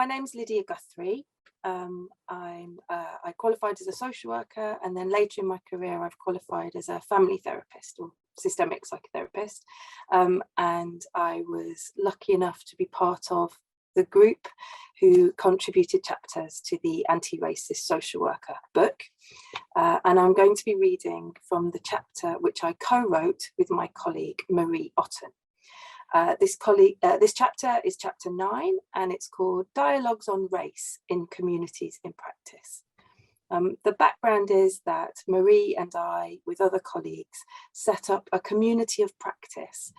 My name's Lydia Guthrie. I qualified as a social worker, and then later in my career I've qualified as a family therapist or systemic psychotherapist, and I was lucky enough to be part of the group who contributed chapters to the Anti-Racist Social Worker book, and I'm going to be reading from the chapter which I co-wrote with my colleague Marie Otton. This chapter is chapter 9, and it's called Dialogues on Race in Communities in Practice. The background is that Marie and I, with other colleagues, set up a community of practice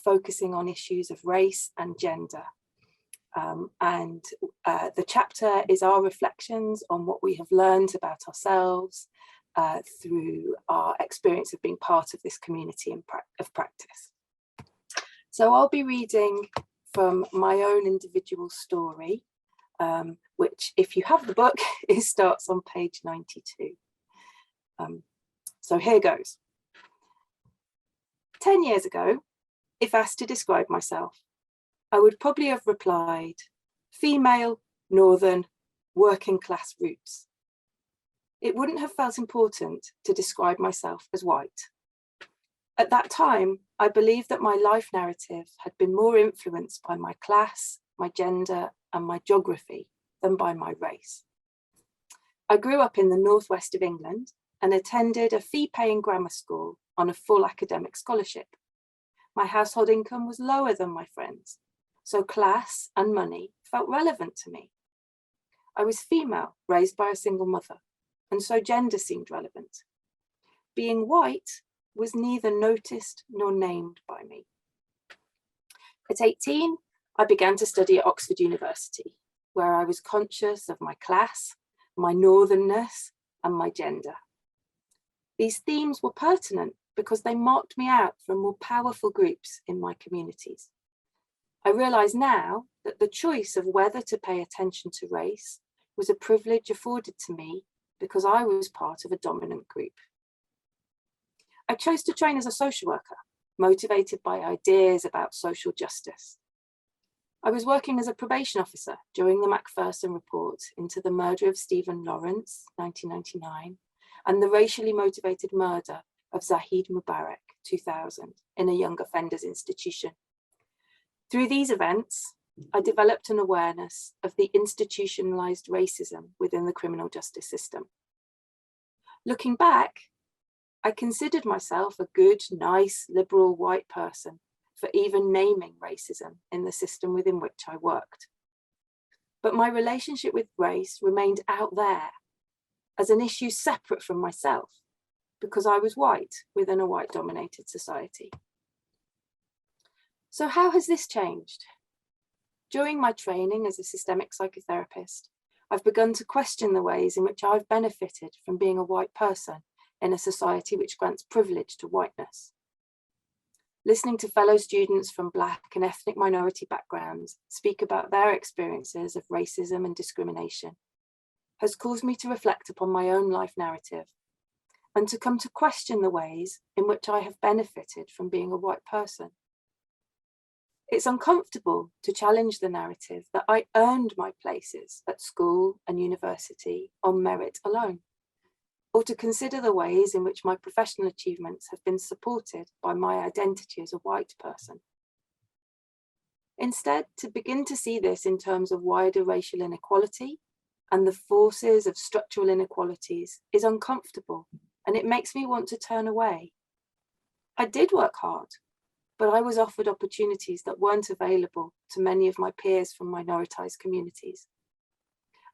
focusing on issues of race and gender. The chapter is our reflections on what we have learned about ourselves through our experience of being part of this community of practice. So I'll be reading from my own individual story, which, if you have the book, it starts on page 92. So here goes. 10 years ago, if asked to describe myself, I would probably have replied, female, northern, working class roots. It wouldn't have felt important to describe myself as white. At that time, I believed that my life narrative had been more influenced by my class, my gender, and my geography than by my race. I grew up in the northwest of England and attended a fee-paying grammar school on a full academic scholarship. My household income was lower than my friends, so class and money felt relevant to me. I was female, raised by a single mother, and so gender seemed relevant. Being white was neither noticed nor named by me. At 18, I began to study at Oxford University, where I was conscious of my class, my northernness, and my gender. These themes were pertinent because they marked me out from more powerful groups in my communities. I realise now that the choice of whether to pay attention to race was a privilege afforded to me because I was part of a dominant group. I chose to train as a social worker, motivated by ideas about social justice. I was working as a probation officer during the Macpherson report into the murder of Stephen Lawrence, 1999, and the racially motivated murder of Zahid Mubarak, 2000, in a young offenders institution. Through these events, I developed an awareness of the institutionalized racism within the criminal justice system. Looking back, I considered myself a good, nice, liberal white person for even naming racism in the system within which I worked. But my relationship with race remained out there as an issue separate from myself because I was white within a white-dominated society. So how has this changed? During my training as a systemic psychotherapist, I've begun to question the ways in which I've benefited from being a white person in a society which grants privilege to whiteness. Listening to fellow students from Black and ethnic minority backgrounds speak about their experiences of racism and discrimination has caused me to reflect upon my own life narrative and to come to question the ways in which I have benefited from being a white person. It's uncomfortable to challenge the narrative that I earned my places at school and university on merit alone, or to consider the ways in which my professional achievements have been supported by my identity as a white person. Instead, to begin to see this in terms of wider racial inequality and the forces of structural inequalities is uncomfortable, and it makes me want to turn away. I did work hard, but I was offered opportunities that weren't available to many of my peers from minoritized communities.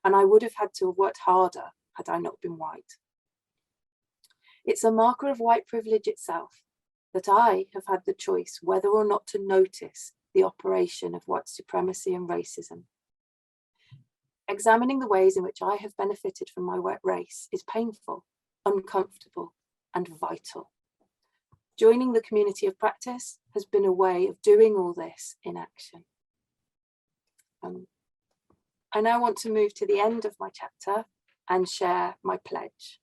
And I would have had to have worked harder had I not been white. It's a marker of white privilege itself that I have had the choice whether or not to notice the operation of white supremacy and racism. Examining the ways in which I have benefited from my white race is painful, uncomfortable, and vital. Joining the community of practice has been a way of doing all this in action. I now want to move to the end of my chapter and share my pledge.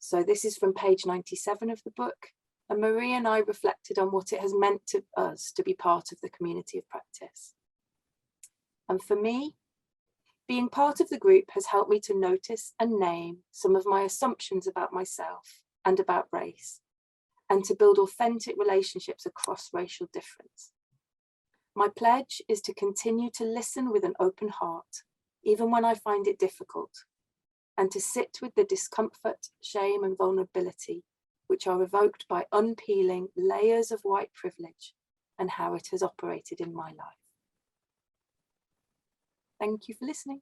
So this is from page 97 of the book, and Marie and I reflected on what it has meant to us to be part of the community of practice. And for me, Being part of the group has helped me to notice and name some of my assumptions about myself and about race, and to build authentic relationships across racial difference. My pledge is to continue to listen with an open heart, even when I find it difficult, and to sit with the discomfort, shame, and vulnerability which are evoked by unpeeling layers of white privilege and how it has operated in my life. Thank you for listening.